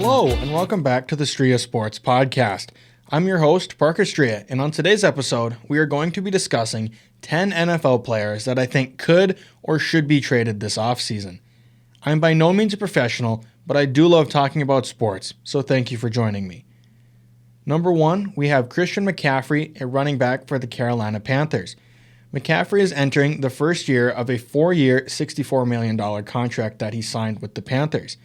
Hello, and welcome back to the Striha Sports Podcast. I'm your host, Parker Striha, and on today's episode, we are going to be discussing 10 NFL players that I think could or should be traded this offseason. I'm by no means a professional, but I do love talking about sports, so thank you for joining me. Number 1, we have Christian McCaffrey, a running back for the Carolina Panthers. McCaffrey is entering the first year of a 4-year, $64 million contract that he signed with the Panthers.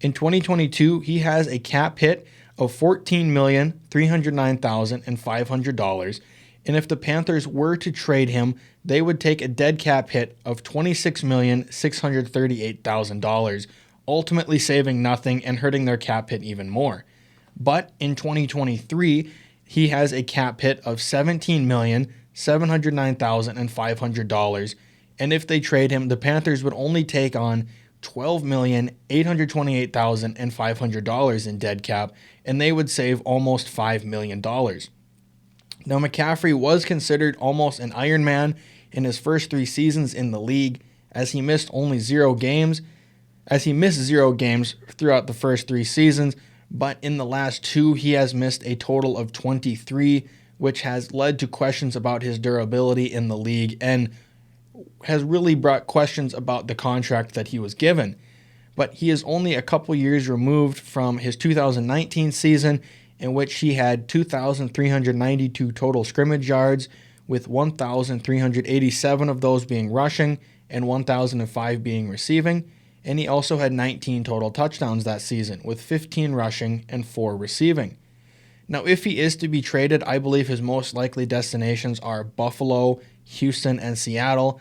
In 2022, he has a cap hit of $14,309,500, and if the Panthers were to trade him, they would take a dead cap hit of $26,638,000, ultimately saving nothing and hurting their cap hit even more. But in 2023, he has a cap hit of $17,709,500, and if they trade him, the Panthers would only take on $12,828,500 in dead cap, and they would save almost $5 million. Now, McCaffrey was considered almost an Iron Man in his first 3 seasons in the league, as he missed 0 games throughout the first 3 seasons, but in the last 2, he has missed a total of 23, which has led to questions about his durability in the league and has really brought questions about the contract that he was given. But he is only a couple years removed from his 2019 season, in which he had 2,392 total scrimmage yards, with 1,387 of those being rushing and 1,005 being receiving. And he also had 19 total touchdowns that season, with 15 rushing and 4 receiving. Now, if he is to be traded, I believe his most likely destinations are Buffalo, Houston, and Seattle.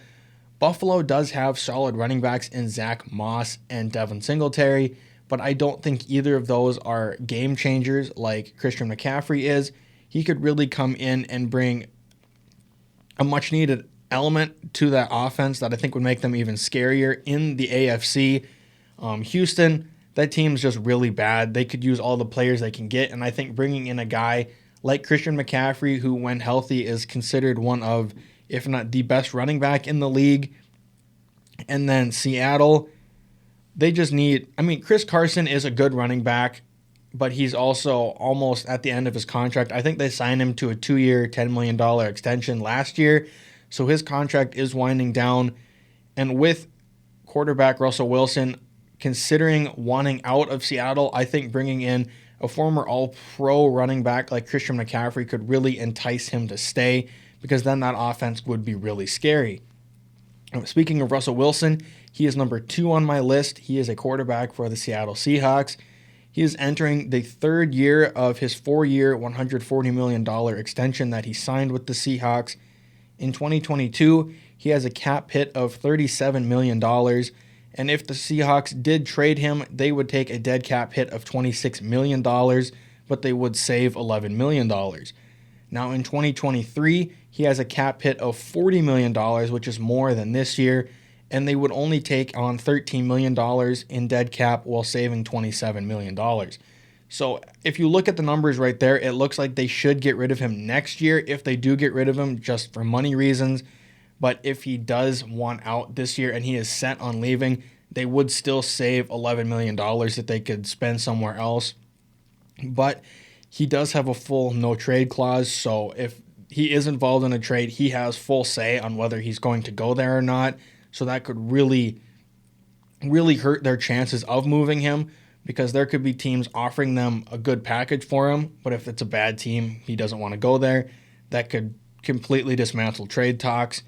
Buffalo does have solid running backs in Zach Moss and Devin Singletary, but I don't think either of those are game changers like Christian McCaffrey is. He could really come in and bring a much-needed element to that offense that I think would make them even scarier in the AFC. Houston, that team's just really bad. They could use all the players they can get, and I think bringing in a guy like Christian McCaffrey, who when healthy is considered one of, if not the best running back in the league. And then Seattle, they just need, Chris Carson is a good running back, but he's also almost at the end of his contract. I think they signed him to a 2-year, $10 million extension last year, so his contract is winding down. And with quarterback Russell Wilson considering wanting out of Seattle, I think bringing in a former all-pro running back like Christian McCaffrey could really entice him to stay, because then that offense would be really scary. Speaking of Russell Wilson, he is number 2 on my list. He is a quarterback for the Seattle Seahawks. He is entering the 3rd year of his 4-year, $140 million extension that he signed with the Seahawks. In 2022, he has a cap hit of $37 million, and if the Seahawks did trade him, they would take a dead cap hit of $26 million, but they would save $11 million. Now in 2023, he has a cap hit of $40 million, which is more than this year, and they would only take on $13 million in dead cap while saving $27 million. So if you look at the numbers right there, it looks like they should get rid of him next year if they do get rid of him just for money reasons. But if he does want out this year and he is set on leaving, they would still save $11 million that they could spend somewhere else. But he does have a full no-trade clause, so if he is involved in a trade, he has full say on whether he's going to go there or not. So that could really, really hurt their chances of moving him, because there could be teams offering them a good package for him, but if it's a bad team, he doesn't want to go there. That could completely dismantle trade talks.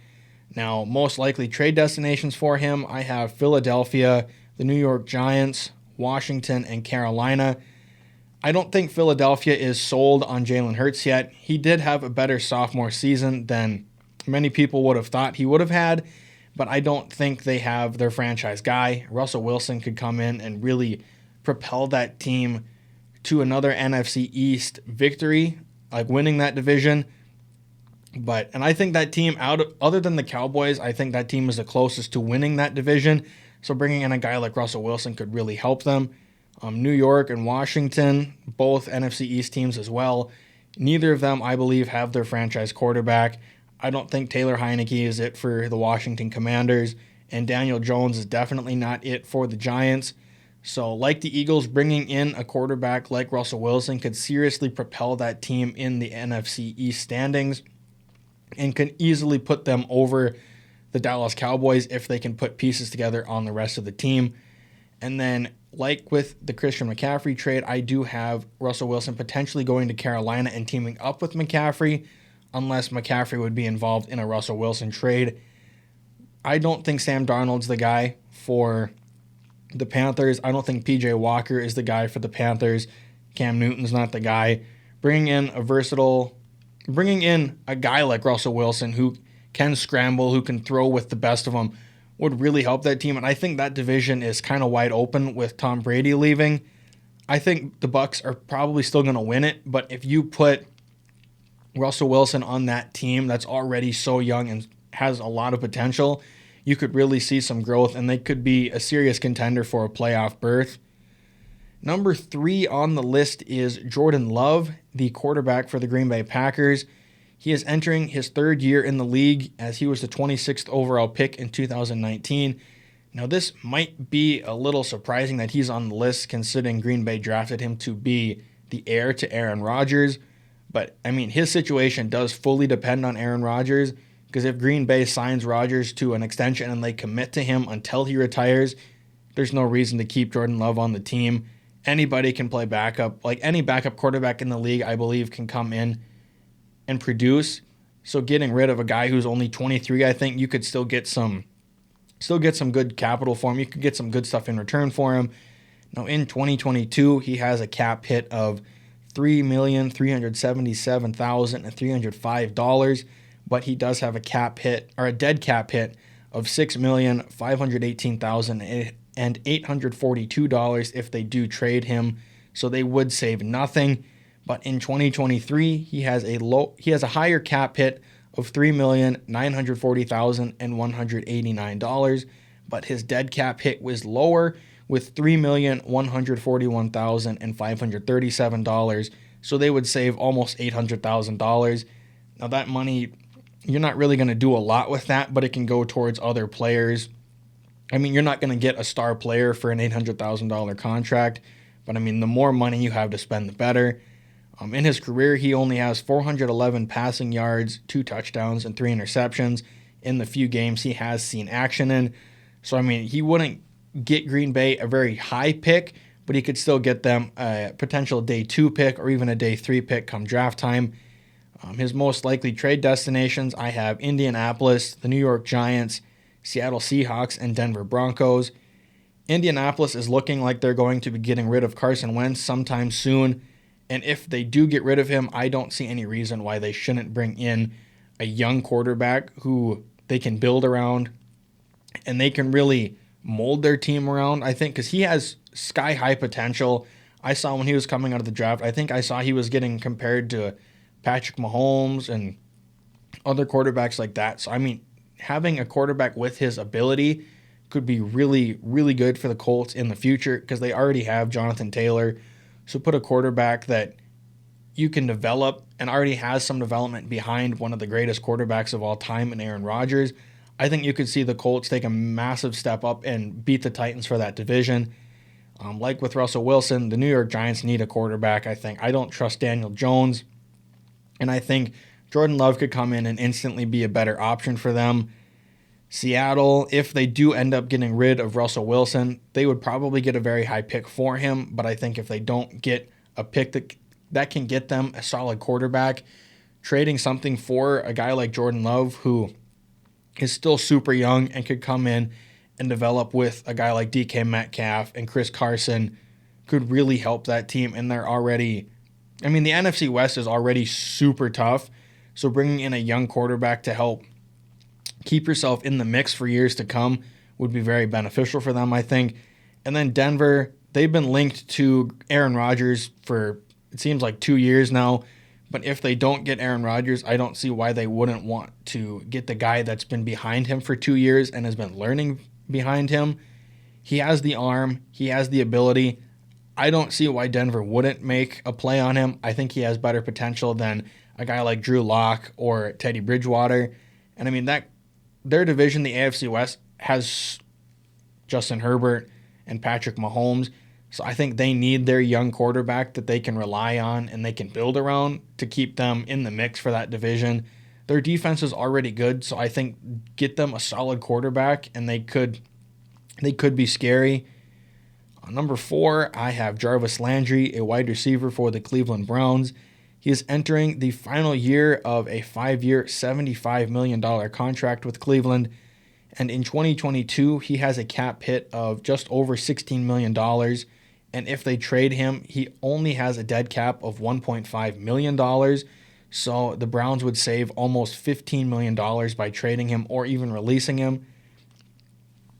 Now, most likely trade destinations for him, I have Philadelphia, the New York Giants, Washington, and Carolina. I don't think Philadelphia is sold on Jalen Hurts yet. He did have a better sophomore season than many people would have thought he would have had, but I don't think they have their franchise guy. Russell Wilson could come in and really propel that team to another NFC East victory, like winning that division. And I think that team, other than the Cowboys, I think that team is the closest to winning that division. So bringing in a guy like Russell Wilson could really help them. New York and Washington, both NFC East teams as well. Neither of them, I believe, have their franchise quarterback. I don't think Taylor Heineke is it for the Washington Commanders, and Daniel Jones is definitely not it for the Giants. So, like the Eagles, bringing in a quarterback like Russell Wilson could seriously propel that team in the NFC East standings and can easily put them over the Dallas Cowboys if they can put pieces together on the rest of the team. And then, like with the Christian McCaffrey trade, I do have Russell Wilson potentially going to Carolina and teaming up with McCaffrey, unless McCaffrey would be involved in a Russell Wilson trade. I don't think Sam Darnold's the guy for the Panthers. I don't think PJ Walker is the guy for the Panthers. Cam Newton's not the guy. Bringing in a guy like Russell Wilson who can scramble, who can throw with the best of them, would really help that team. And I think that division is kind of wide open with Tom Brady leaving. I think the Bucs are probably still going to win it, but if you put Russell Wilson on that team that's already so young and has a lot of potential, you could really see some growth, and they could be a serious contender for a playoff berth. Number 3 on the list is Jordan Love, the quarterback for the Green Bay Packers. He is entering his 3rd year in the league as he was the 26th overall pick in 2019. Now, this might be a little surprising that he's on the list considering Green Bay drafted him to be the heir to Aaron Rodgers. But, I mean, his situation does fully depend on Aaron Rodgers, because if Green Bay signs Rodgers to an extension and they commit to him until he retires, there's no reason to keep Jordan Love on the team. Anybody can play backup. Like any backup quarterback in the league, I believe, can come in and produce. So getting rid of a guy who's only 23, I think you could still get some good capital for him. You could get some good stuff in return for him. Now in 2022, he has a cap hit of $3,377,305, but he does have a dead cap hit of $6,518,842 if they do trade him. So they would save nothing. But in 2023, he has a higher cap hit of $3,940,189, but his dead cap hit was lower with $3,141,537. So they would save almost $800,000. Now that money, you're not really going to do a lot with that, but it can go towards other players. I mean, you're not going to get a star player for an $800,000 contract, but I mean, the more money you have to spend, the better. In his career, he only has 411 passing yards, 2 touchdowns, and 3 interceptions in the few games he has seen action in. So, I mean, he wouldn't get Green Bay a very high pick, but he could still get them a potential day 2 pick or even a day 3 pick come draft time. His most likely trade destinations, I have Indianapolis, the New York Giants, Seattle Seahawks, and Denver Broncos. Indianapolis is looking like they're going to be getting rid of Carson Wentz sometime soon. And if they do get rid of him, I don't see any reason why they shouldn't bring in a young quarterback who they can build around and they can really mold their team around, I think, because he has sky-high potential. I saw when he was coming out of the draft, I think I saw he was getting compared to Patrick Mahomes and other quarterbacks like that. So, I mean, having a quarterback with his ability could be really, really good for the Colts in the future because they already have Jonathan Taylor. So put a quarterback that you can develop and already has some development behind one of the greatest quarterbacks of all time in Aaron Rodgers. I think you could see the Colts take a massive step up and beat the Titans for that division. Like with Russell Wilson, the New York Giants need a quarterback, I think. I don't trust Daniel Jones, and I think Jordan Love could come in and instantly be a better option for them. Seattle, if they do end up getting rid of Russell Wilson, they would probably get a very high pick for him, but I think if they don't get a pick that can get them a solid quarterback, trading something for a guy like Jordan Love, who is still super young and could come in and develop with a guy like DK Metcalf and Chris Carson, could really help that team. And the NFC West is already super tough, so bringing in a young quarterback to help keep yourself in the mix for years to come would be very beneficial for them, I think. And then Denver, they've been linked to Aaron Rodgers for, it seems like 2 years now. But if they don't get Aaron Rodgers, I don't see why they wouldn't want to get the guy that's been behind him for 2 years and has been learning behind him. He has the arm. He has the ability. I don't see why Denver wouldn't make a play on him. I think he has better potential than a guy like Drew Lock or Teddy Bridgewater. And I mean, their division, the AFC West, has Justin Herbert and Patrick Mahomes. So I think they need their young quarterback that they can rely on and they can build around to keep them in the mix for that division. Their defense is already good, so I think get them a solid quarterback and they could be scary. Number 4, I have Jarvis Landry, a wide receiver for the Cleveland Browns. He is entering the final year of a 5-year, $75 million contract with Cleveland. And in 2022, he has a cap hit of just over $16 million. And if they trade him, he only has a dead cap of $1.5 million. So the Browns would save almost $15 million by trading him or even releasing him.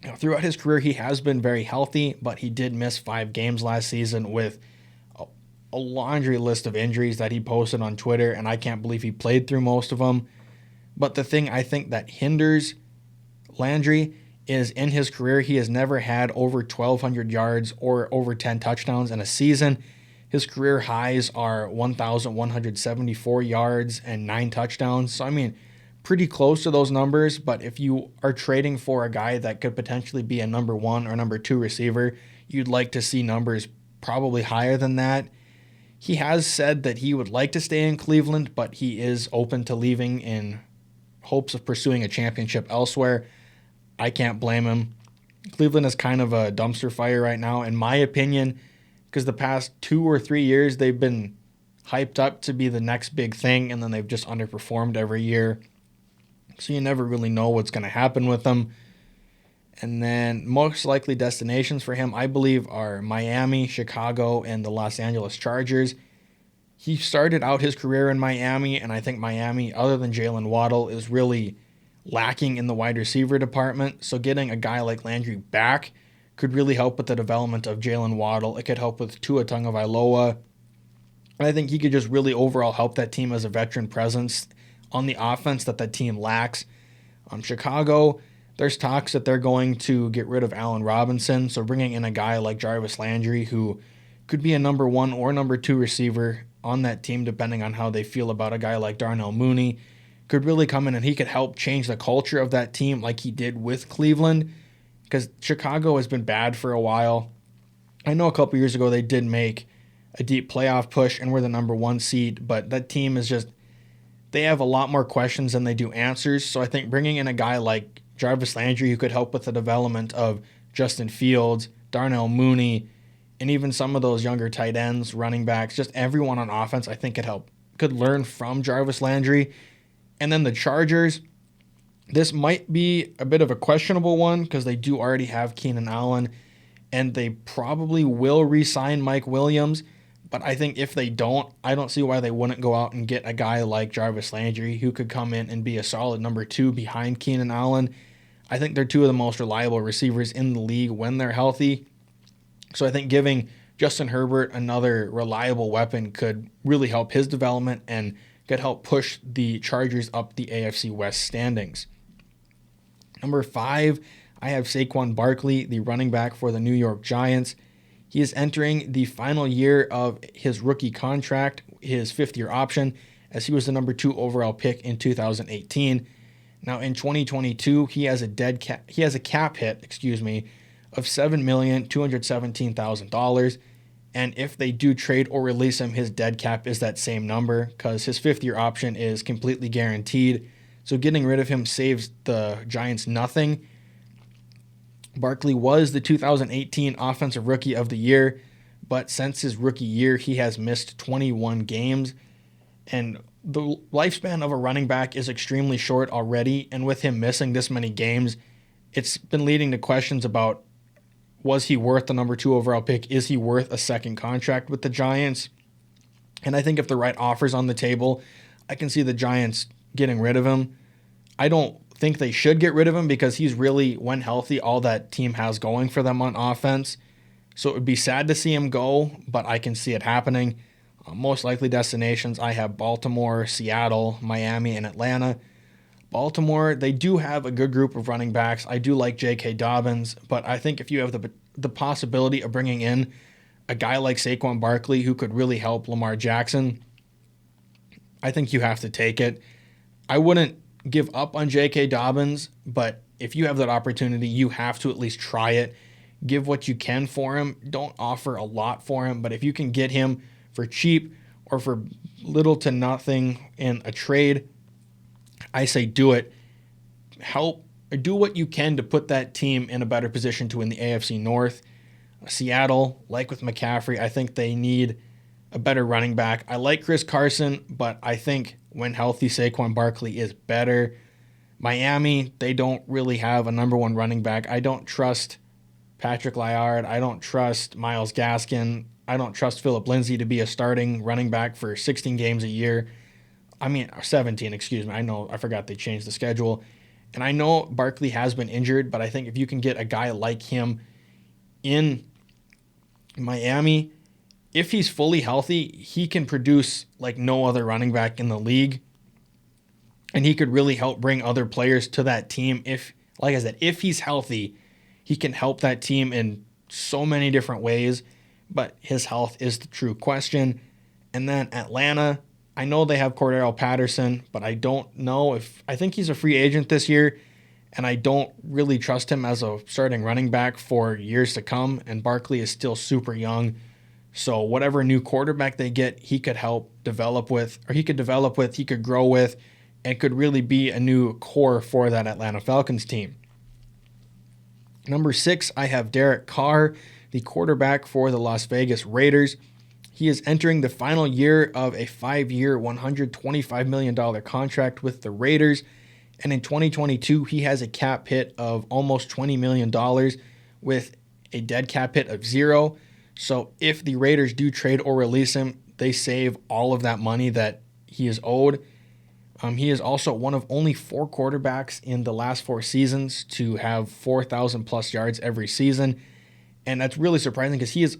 Now, throughout his career, he has been very healthy, but he did miss 5 games last season with a laundry list of injuries that he posted on Twitter, and I can't believe he played through most of them. But the thing I think that hinders Landry is in his career, he has never had over 1,200 yards or over 10 touchdowns in a season. His career highs are 1,174 yards and 9 touchdowns. So, I mean, pretty close to those numbers, but if you are trading for a guy that could potentially be a number 1 or number 2 receiver, you'd like to see numbers probably higher than that. He has said that he would like to stay in Cleveland, but he is open to leaving in hopes of pursuing a championship elsewhere. I can't blame him. Cleveland is kind of a dumpster fire right now, in my opinion, because the past 2 or 3 years they've been hyped up to be the next big thing, and then they've just underperformed every year. So you never really know what's going to happen with them. And then most likely destinations for him, I believe, are Miami, Chicago, and the Los Angeles Chargers. He started out his career in Miami, and I think Miami, other than Jalen Waddle, is really lacking in the wide receiver department. So getting a guy like Landry back could really help with the development of Jalen Waddle. It could help with Tua Tagovailoa. I think he could just really overall help that team as a veteran presence on the offense that team lacks. Chicago, there's talks that they're going to get rid of Allen Robinson, so bringing in a guy like Jarvis Landry, who could be a number 1 or number 2 receiver on that team, depending on how they feel about a guy like Darnell Mooney, could really come in and he could help change the culture of that team like he did with Cleveland, because Chicago has been bad for a while. I know a couple years ago they did make a deep playoff push and were the number 1 seed, but that team is just, they have a lot more questions than they do answers. So I think bringing in a guy like Jarvis Landry, who could help with the development of Justin Fields, Darnell Mooney, and even some of those younger tight ends, running backs, just everyone on offense, I think could learn from Jarvis Landry. And then the Chargers, this might be a bit of a questionable one because they do already have Keenan Allen, and they probably will re-sign Mike Williams. But I think if they don't, I don't see why they wouldn't go out and get a guy like Jarvis Landry who could come in and be a solid number 2 behind Keenan Allen. I think they're 2 of the most reliable receivers in the league when they're healthy. So I think giving Justin Herbert another reliable weapon could really help his development and could help push the Chargers up the AFC West standings. Number 5, I have Saquon Barkley, the running back for the New York Giants. He is entering the final year of his rookie contract, his 5th-year option, as he was the number 2 overall pick in 2018. Now in 2022, he has a cap hit, of $7,217,000. And if they do trade or release him, his dead cap is that same number because his 5th-year option is completely guaranteed. So getting rid of him saves the Giants nothing. Barkley was the 2018 Offensive Rookie of the Year, but since his rookie year, he has missed 21 games. And the lifespan of a running back is extremely short already, and with him missing this many games, it's been leading to questions about, was he worth the number 2 overall pick? Is he worth a second contract with the Giants? And I think if the right offer's on the table, I can see the Giants getting rid of him. I don't think they should get rid of him because he's really, when healthy, all that team has going for them on offense. So it would be sad to see him go, but I can see it happening. Most likely destinations, I have Baltimore, Seattle, Miami, and Atlanta. Baltimore, they do have a good group of running backs. I do like J.K. Dobbins, but I think if you have the possibility of bringing in a guy like Saquon Barkley who could really help Lamar Jackson, I think you have to take it. I wouldn't give up on J.K. Dobbins, but if you have that opportunity, you have to at least try it. give what you can for him. Don't offer a lot for him, but if you can get him for cheap or for little to nothing in a trade, I say do it. Help or do what you can to put that team in a better position to win the AFC North. Seattle, like with McCaffrey, I think they need a better running back. I like Chris Carson, but I think when healthy, Saquon Barkley is better. Miami, they don't really have a number one running back. I don't trust Patrick Lyard. I don't trust Myles Gaskin. I don't trust Phillip Lindsay to be a starting running back for 16 games a year. 17, excuse me. I forgot they changed the schedule. And I know Barkley has been injured, but I think if you can get a guy like him in Miami, if he's fully healthy, he can produce like no other running back in the league. And he could really help bring other players to that team. If, like I said, if he's healthy, he can help that team in so many different ways. But his health is the true question. And then Atlanta, I know they have Cordero Patterson, but I don't know I think he's a free agent this year. And I don't really trust him as a starting running back for years to come. And Barkley is still super young. So whatever new quarterback they get, he could help develop with, he could grow with, and could really be a new core for that Atlanta Falcons team. Number 6, I have Derek Carr, the quarterback for the Las Vegas Raiders. He is entering the final year of a 5-year, $125 million contract with the Raiders. And in 2022, he has a cap hit of almost $20 million with a dead cap hit of 0. So if the Raiders do trade or release him, they save all of that money that he is owed. He is also one of only 4 quarterbacks in the last 4 seasons to have 4,000 plus yards every season. And that's really surprising because he's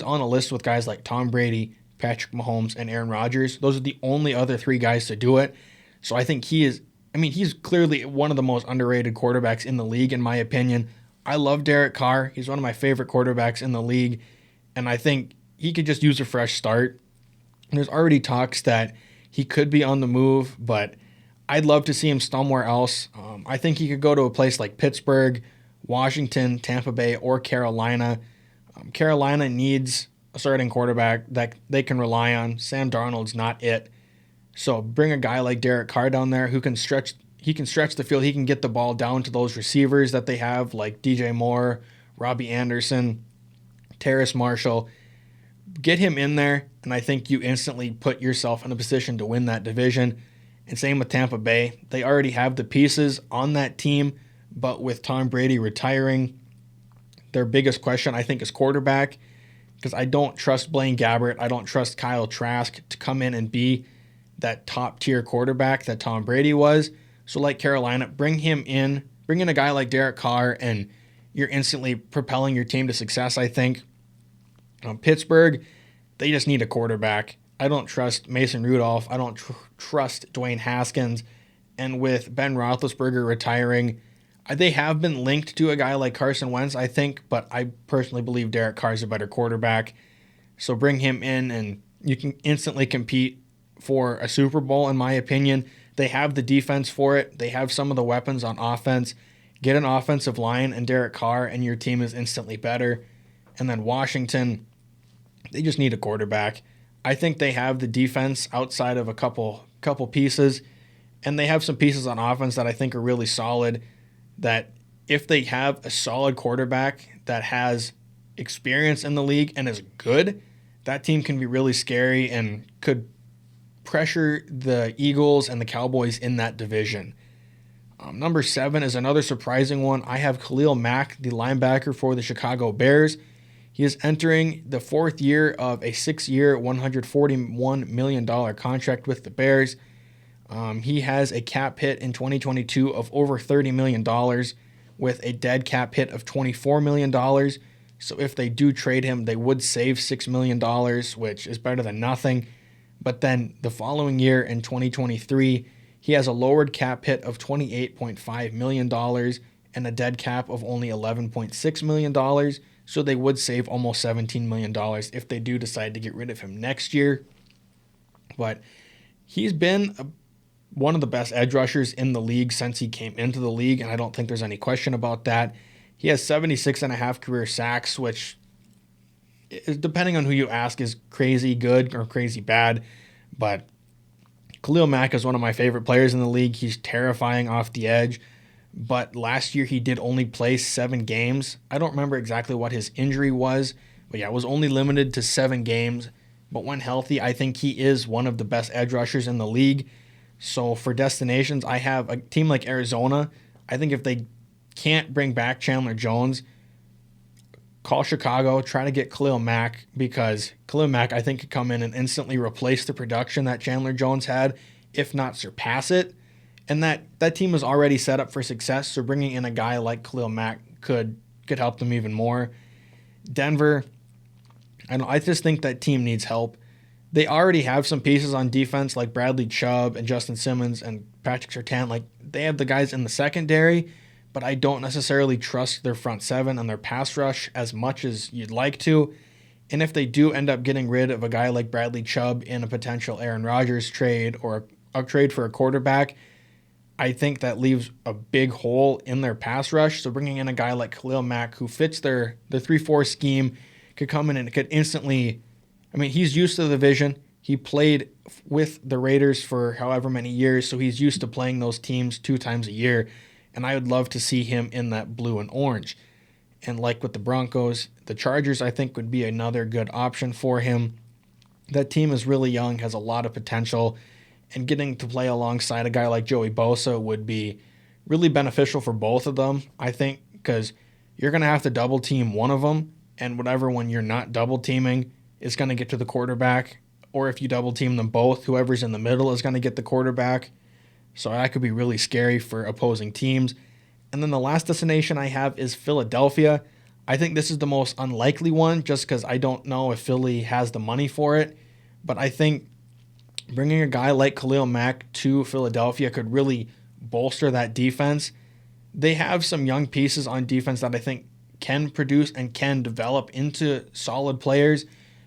on a list with guys like Tom Brady, Patrick Mahomes, and Aaron Rodgers. Those are the only other 3 guys to do it. So I think he's clearly one of the most underrated quarterbacks in the league, in my opinion. I love Derek Carr. He's one of my favorite quarterbacks in the league. And I think he could just use a fresh start. And there's already talks that he could be on the move, but I'd love to see him somewhere else. I think he could go to a place like Pittsburgh, Washington, Tampa Bay, or Carolina. Carolina needs a starting quarterback that they can rely on. Sam Darnold's not it. So bring a guy like Derek Carr down there who can stretch. He can stretch the field. He can get the ball down to those receivers that they have, like DJ Moore, Robbie Anderson, Terrace Marshall. Get him in there, and I think you instantly put yourself in a position to win that division. And same with Tampa Bay. They already have the pieces on that team, but with Tom Brady retiring, their biggest question, I think, is quarterback, because I don't trust Blaine Gabbert. I don't trust Kyle Trask to come in and be that top-tier quarterback that Tom Brady was. So like Carolina, bring in a guy like Derek Carr, and you're instantly propelling your team to success, I think. Pittsburgh, they just need a quarterback. I don't trust Mason Rudolph. I don't trust Dwayne Haskins. And with Ben Roethlisberger retiring, they have been linked to a guy like Carson Wentz, I think, but I personally believe Derek Carr is a better quarterback. So bring him in, and you can instantly compete for a Super Bowl, in my opinion. They have the defense for it. They have some of the weapons on offense. Get an offensive line and Derek Carr, and your team is instantly better. And then Washington, they just need a quarterback. I think they have the defense outside of a couple pieces, and they have some pieces on offense that I think are really solid, that if they have a solid quarterback that has experience in the league and is good, that team can be really scary and could pressure the Eagles and the Cowboys in that division. Number 7 is another surprising one. I have Khalil Mack, the linebacker for the Chicago Bears. He is entering the 4th year of a 6-year, $141 million contract with the Bears. He has a cap hit in 2022 of over $30 million with a dead cap hit of $24 million. So if they do trade him, they would save $6 million, which is better than nothing. But then the following year in 2023, he has a lowered cap hit of $28.5 million and a dead cap of only $11.6 million. So they would save almost $17 million if they do decide to get rid of him next year. But he's been one of the best edge rushers in the league since he came into the league, and I don't think there's any question about that. He has 76 and a half career sacks, which, depending on who you ask, is crazy good or crazy bad. But Khalil Mack is one of my favorite players in the league. He's terrifying off the edge. But last year he did only play 7 games. I don't remember exactly what his injury was, but yeah, it was only limited to 7 games. But when healthy, I think he is one of the best edge rushers in the league. So for destinations, I have a team like Arizona. I think if they can't bring back Chandler Jones, call Chicago, try to get Khalil Mack, because Khalil Mack, I think, could come in and instantly replace the production that Chandler Jones had, if not surpass it. And that team is already set up for success, so bringing in a guy like Khalil Mack could help them even more. Denver, I just think that team needs help. They already have some pieces on defense like Bradley Chubb and Justin Simmons and Patrick Surtain. Like, they have the guys in the secondary, but I don't necessarily trust their front seven and their pass rush as much as you'd like to. And if they do end up getting rid of a guy like Bradley Chubb in a potential Aaron Rodgers trade or a trade for a quarterback, I think that leaves a big hole in their pass rush. So bringing in a guy like Khalil Mack, who fits the 3-4 scheme, could come in and could instantly, he's used to the division. He played with the Raiders for however many years, so he's used to playing those teams 2 times a year. And I would love to see him in that blue and orange. And like with the Broncos, the Chargers, I think, would be another good option for him. That team is really young, has a lot of potential, and getting to play alongside a guy like Joey Bosa would be really beneficial for both of them, I think, because you're going to have to double team one of them, and whatever when you're not double teaming is going to get to the quarterback, or if you double team them both, whoever's in the middle is going to get the quarterback. So that could be really scary for opposing teams. And then the last destination I have is Philadelphia. I think this is the most unlikely one just because I don't know if Philly has the money for it, but I think bringing a guy like Khalil Mack to Philadelphia could really bolster that defense. They have some young pieces on defense that I think can produce and can develop into solid players,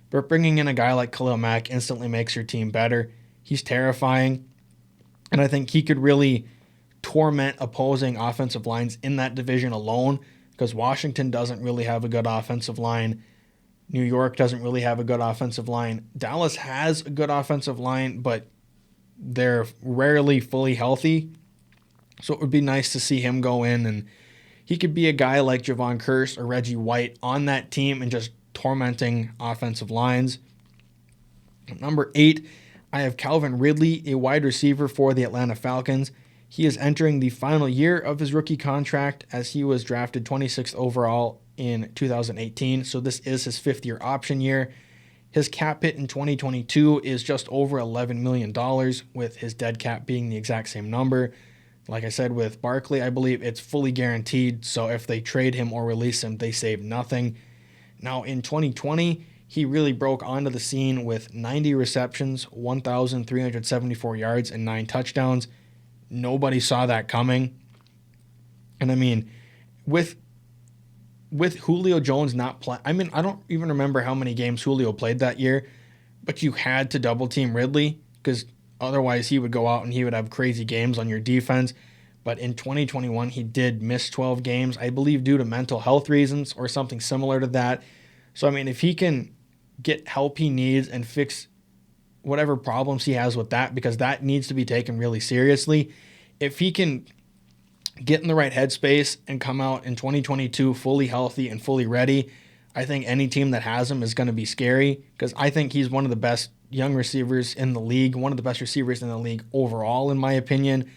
but bringing in a guy like Khalil Mack instantly makes your team better. He's terrifying, and I think he could really torment opposing offensive lines in that division alone, because Washington doesn't really have a good offensive line. New York doesn't really have a good offensive line. Dallas has a good offensive line, but they're rarely fully healthy. So it would be nice to see him go in, and he could be a guy like Javon Curse or Reggie White on that team and just tormenting offensive lines. Number 8, I have Calvin Ridley, a wide receiver for the Atlanta Falcons. He is entering the final year of his rookie contract as he was drafted 26th overall in 2018, so this is his 5th-year option year. His cap hit in 2022 is just over $11 million, with his dead cap being the exact same number. Like I said with Barkley, I believe it's fully guaranteed, so if they trade him or release him, they save nothing. Now in 2020, he really broke onto the scene with 90 receptions, 1,374 yards, and 9 touchdowns. Nobody saw that coming. And with Julio Jones not playing, I don't even remember how many games Julio played that year, but you had to double team Ridley because otherwise he would go out and he would have crazy games on your defense. But in 2021, he did miss 12 games, I believe due to mental health reasons or something similar to that. So, if he can get help he needs and fix whatever problems he has with that, because that needs to be taken really seriously. If he can get in the right headspace and come out in 2022 fully healthy and fully ready, I think any team that has him is going to be scary, because I think he's one of the best young receivers in the league, one of the best receivers in the league overall, in my opinion.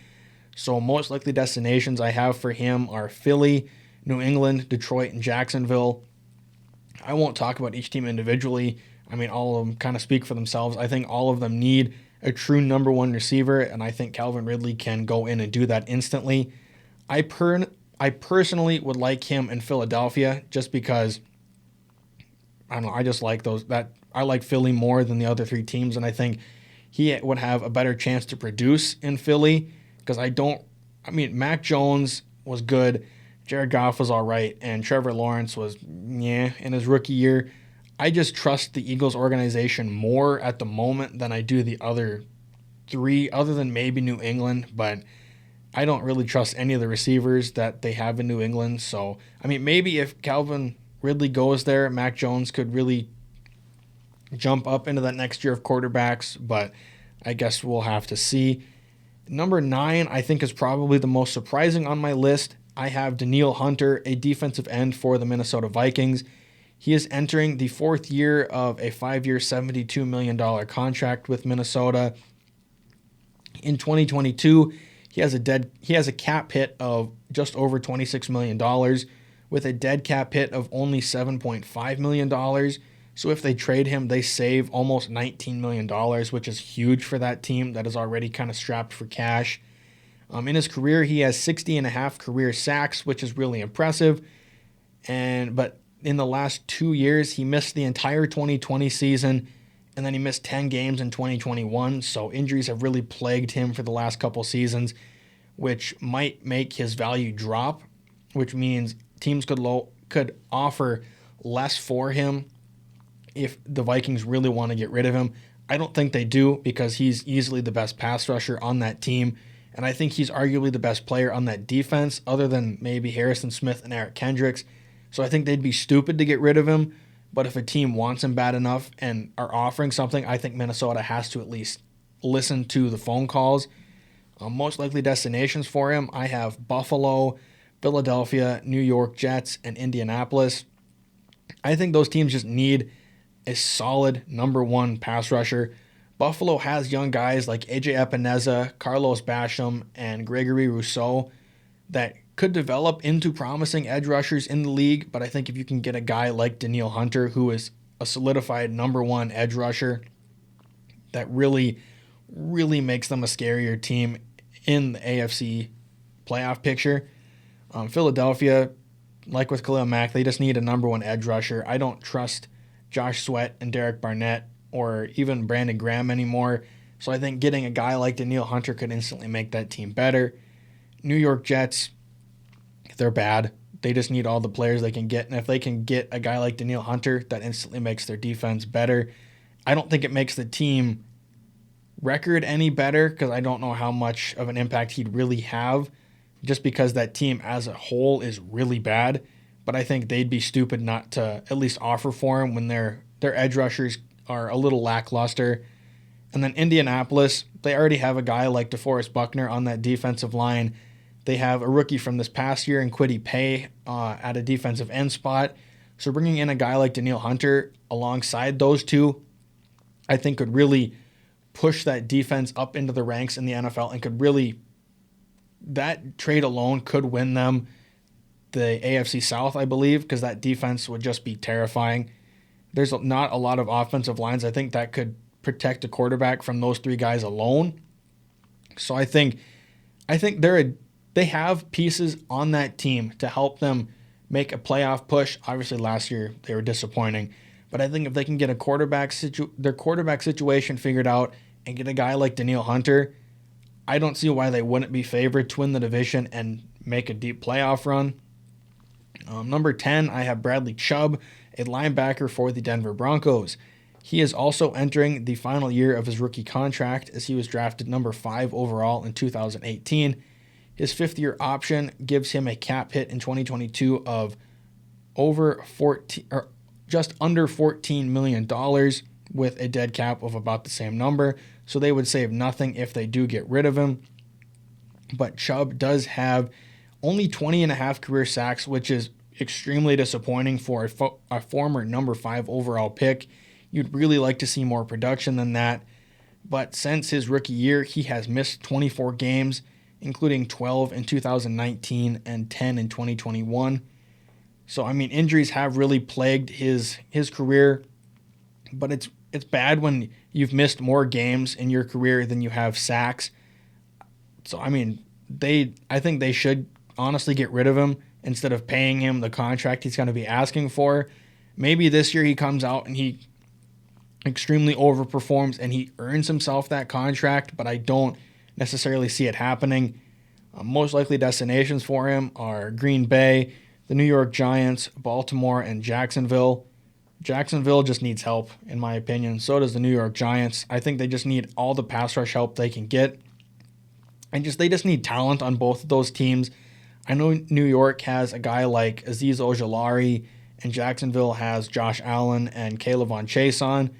So most likely destinations I have for him are Philly, New England, Detroit, and Jacksonville. I won't talk about each team individually. All of them kind of speak for themselves. I think all of them need a true number 1 receiver, and I think Calvin Ridley can go in and do that instantly. I personally would like him in Philadelphia just because, I just like I like Philly more than the other 3 teams, and I think he would have a better chance to produce in Philly, because Mac Jones was good, Jared Goff was all right, and Trevor Lawrence was, in his rookie year. I just trust the Eagles organization more at the moment than I do the other 3, other than maybe New England. But I don't really trust any of the receivers that they have in New England. So, I mean, maybe if Calvin Ridley goes there, Mac Jones could really jump up into that next year of quarterbacks, but I guess we'll have to see. Number 9, I think, is probably the most surprising on my list. I have Danielle Hunter, a defensive end for the Minnesota Vikings. He is entering the 4th year of a 5-year, $72 million contract with Minnesota. In 2022, he has a cap hit of just over $26 million with a dead cap hit of only $7.5 million. So if they trade him, they save almost $19 million, which is huge for that team that is already kind of strapped for cash. In his career, he has 60.5 career sacks, which is really impressive. But in the last 2 years, he missed the entire 2020 season, and then he missed 10 games in 2021. So injuries have really plagued him for the last couple seasons, which might make his value drop, which means teams could offer less for him if the Vikings really want to get rid of him. I don't think they do, because he's easily the best pass rusher on that team, and I think he's arguably the best player on that defense other than maybe Harrison Smith and Eric Kendricks. So I think they'd be stupid to get rid of him, but if a team wants him bad enough and are offering something, I think Minnesota has to at least listen to the phone calls. Most likely destinations for him, I have Buffalo, Philadelphia, New York Jets, and Indianapolis. I think those teams just need a solid number 1 pass rusher. Buffalo has young guys like AJ Epineza, Carlos Basham, and Gregory Rousseau that could develop into promising edge rushers in the league, but I think if you can get a guy like Danielle Hunter, who is a solidified number 1 edge rusher, that really, really makes them a scarier team in the AFC playoff picture. Philadelphia, like with Khalil Mack, they just need a number 1 edge rusher. I don't trust Josh Sweat and Derek Barnett or even Brandon Graham anymore. So I think getting a guy like Danielle Hunter could instantly make that team better. New York Jets, they're bad. They just need all the players they can get. And if they can get a guy like Danielle Hunter, that instantly makes their defense better. I don't think it makes the team record any better, because I don't know how much of an impact he'd really have, just because that team as a whole is really bad. But I think they'd be stupid not to at least offer for him when their edge rushers are a little lackluster. And then Indianapolis, they already have a guy like DeForest Buckner on that defensive line. They have a rookie from this past year in Kwity Paye at a defensive end spot. So bringing in a guy like Danielle Hunter alongside those two, I think could really push that defense up into the ranks in the NFL, and could really, that trade alone could win them the AFC South, I believe, because that defense would just be terrifying. There's not a lot of offensive lines, I think, that could protect a quarterback from those 3 guys alone. So I think they have pieces on that team to help them make a playoff push. Obviously, last year they were disappointing, but I think if they can get their quarterback situation figured out and get a guy like Danielle Hunter, I don't see why they wouldn't be favored to win the division and make a deep playoff run. Number 10, I have Bradley Chubb, a linebacker for the Denver Broncos. He is also entering the final year of his rookie contract, as he was drafted number 5 overall in 2018. His 5th-year option gives him a cap hit in 2022 of just under $14 million, with a dead cap of about the same number. So they would save nothing if they do get rid of him. But Chubb does have only 20.5 career sacks, which is extremely disappointing for a former number 5 overall pick. You'd really like to see more production than that. But since his rookie year, he has missed 24 games, including 12 in 2019 and 10 in 2021. So, I mean, injuries have really plagued his career, but it's bad when you've missed more games in your career than you have sacks. So, I mean, I think they should honestly get rid of him instead of paying him the contract he's going to be asking for. Maybe this year he comes out and he extremely overperforms and he earns himself that contract, but I don't necessarily see it happening. Most likely destinations for him are Green Bay, the New York Giants, Baltimore, and Jacksonville. Jacksonville just needs help, in my opinion. So does the New York Giants. I think they just need all the pass rush help they can get. And they just need talent on both of those teams. I know New York has a guy like Azeez Ojulari, and Jacksonville has Josh Allen and Caleb Von Chason,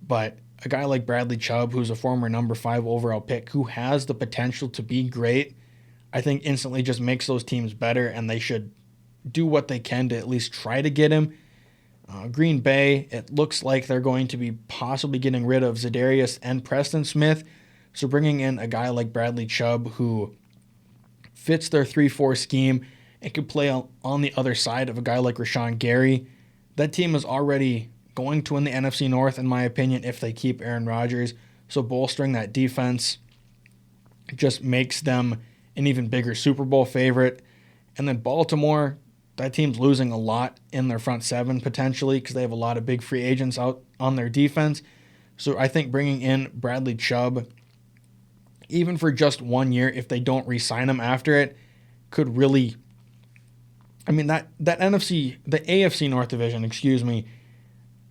but a guy like Bradley Chubb, who's a former number 5 overall pick, who has the potential to be great, I think instantly just makes those teams better, and they should do what they can to at least try to get him. Green Bay, it looks like they're going to be possibly getting rid of Za'Darius and Preston Smith, so bringing in a guy like Bradley Chubb who fits their 3-4 scheme and could play on the other side of a guy like Rashawn Gary. That team is already going to win the NFC North, in my opinion, if they keep Aaron Rodgers. So bolstering that defense just makes them an even bigger Super Bowl favorite. And then Baltimore, that team's losing a lot in their front seven potentially because they have a lot of big free agents out on their defense. So I think bringing in Bradley Chubb, even for just 1 year, if they don't re-sign him after it, could really, I mean, that NFC, the AFC North division,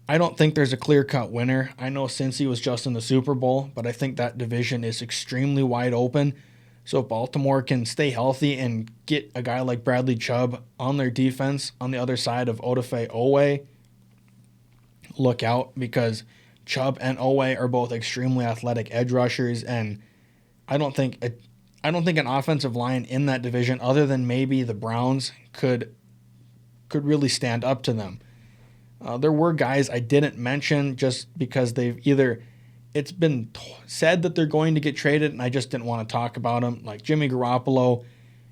I don't think there's a clear-cut winner. I know Cincy was just in the Super Bowl, but I think that division is extremely wide open. So if Baltimore can stay healthy and get a guy like Bradley Chubb on their defense on the other side of Odafe Oweh, look out, because Chubb and Oweh are both extremely athletic edge rushers, and I don't think an offensive line in that division, other than maybe the Browns, could really stand up to them. There were guys I didn't mention just because it's been said that they're going to get traded, and I just didn't want to talk about them. Like Jimmy Garoppolo,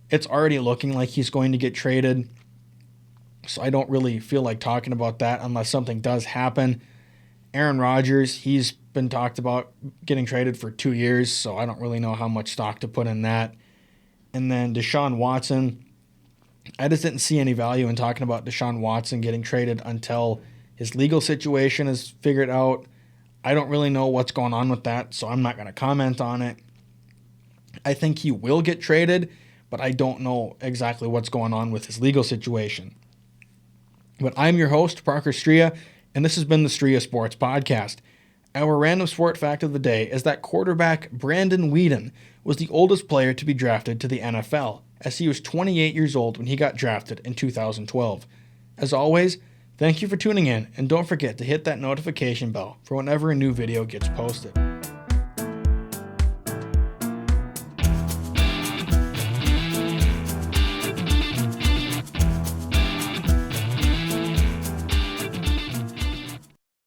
it's already looking like he's going to get traded, so I don't really feel like talking about that unless something does happen. Aaron Rodgers, he's been talked about getting traded for 2 years, so I don't really know how much stock to put in that. And then Deshaun Watson, I just didn't see any value in talking about Deshaun Watson getting traded until his legal situation is figured out. I don't really know what's going on with that, so I'm not going to comment on it. I think he will get traded, but I don't know exactly what's going on with his legal situation. But I'm your host, Parker Striha, and this has been the Striha Sports Podcast. Our random sport fact of the day is that quarterback Brandon Weeden was the oldest player to be drafted to the NFL, as he was 28 years old when he got drafted in 2012. As always, thank you for tuning in, and don't forget to hit that notification bell for whenever a new video gets posted.